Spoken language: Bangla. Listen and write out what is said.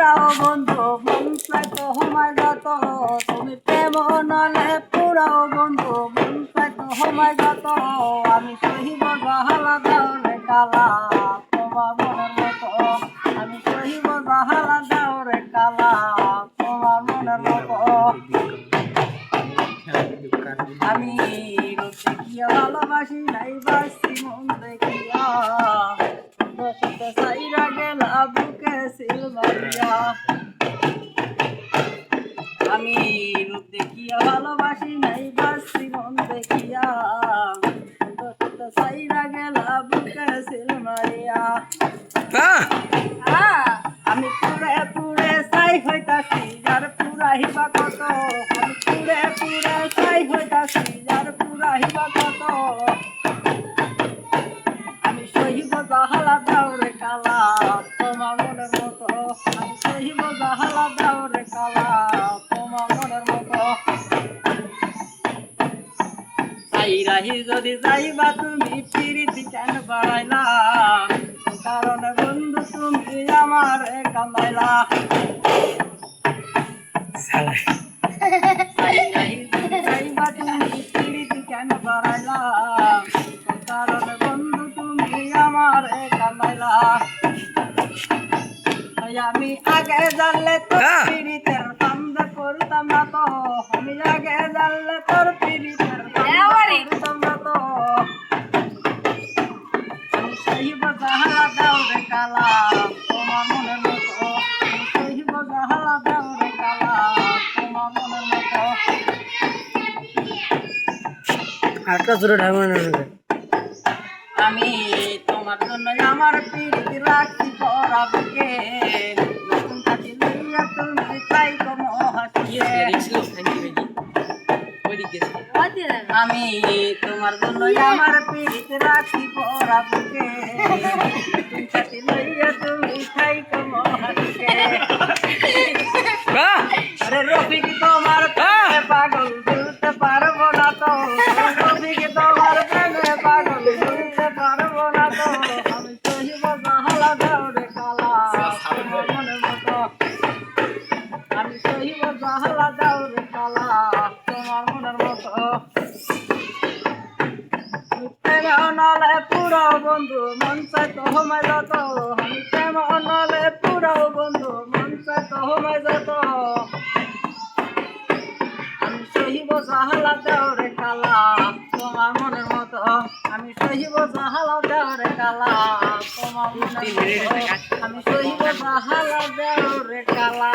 পুরাও বন্ধু মন চাই তোমায় যত তুমি প্রেম নলে পুরাও বন্ধু মন চাই তোমায় যত আমি সহিব জাহালা দাও রে কালা তোমার মনের মতো আমি সহিব জাহালা দাও রে কালা তোমার মনের মতো আমি রূপ দেখিয়া ভালোবাসি নাই বাসি মন দেখিয়া বসতে সাইরা গেলা বুকে সিল মারিয়া আমি রূপ দেখিয়া ভালোবাসি নাই বাসি মন দেখিয়া বসতে সাইরা গেলা বুকে সিল মারিয়া আমি পুরে পুরে সাই হইতাছি যার পুরাহিবা কত আমি পুরে পুরে সাই হইতাছি যার পুরাহিবা কত আমি সহিব জাহালা দাও রে কালা তোমার মনের মতো আমি সহিব জাহালা দাও রে কালা তোমার মনের মতো সাই রাহি যদি যাইবা তুমি পিরিতি কেন বাড়াইলা কারণ বন্ধু তুমি আমার কামাইলা যাইবা তুমি পিরিতি কেন বাড়াইলা কারণ বন্ধু তুমি আমার কামাইলা আমি আগে জানলে তোর পিরিতের কান্দ করতাম না তো আমি আগে জানলে তোর পিরিতের করতাম না তো আমি সহিব জাহালা দাও রে কালা তোমার মনের মতো আমি সহিব জাহালা দাও রে কালা তোমার মনের মতো আটটা জোরে ঢাকবে না আমি তোমার জন্য আমার পিরিতি রাখছি পরাবকে নতুন কাটি লইয়া তুমি চাই কম হাসিয়ে আমি তোমার জন্য আমার পিরিতি রাখছি পরাবকে নতুন কাটি লইয়া তুমি চাই কম হাসিয়ে আরে রফিক তোমার প্রেমে পাগল ভুলতে পারবো না তো রফিক তোমার প্রেমে পাগল ভুলতে পারবো না তো আমি সহিব জাহালা দাও রে কালা তোমার মনের মতো আমি সহিব জাহালা দাও রে কালা তোমার মনের মতো প্রেমে অনলে পুরাও বন্ধু মন চাই তোমায় যত আমি প্রেমে অনলে পুরাও বন্ধু মন চাই তোমায় যত আমি সহিব জাহালা দাও রে কালা তোমার মনের মতো আমি সহিব জাহালা দাও রে কালা তোমার মনের মতো আমি সহিব জাহালা দাও রে কালা।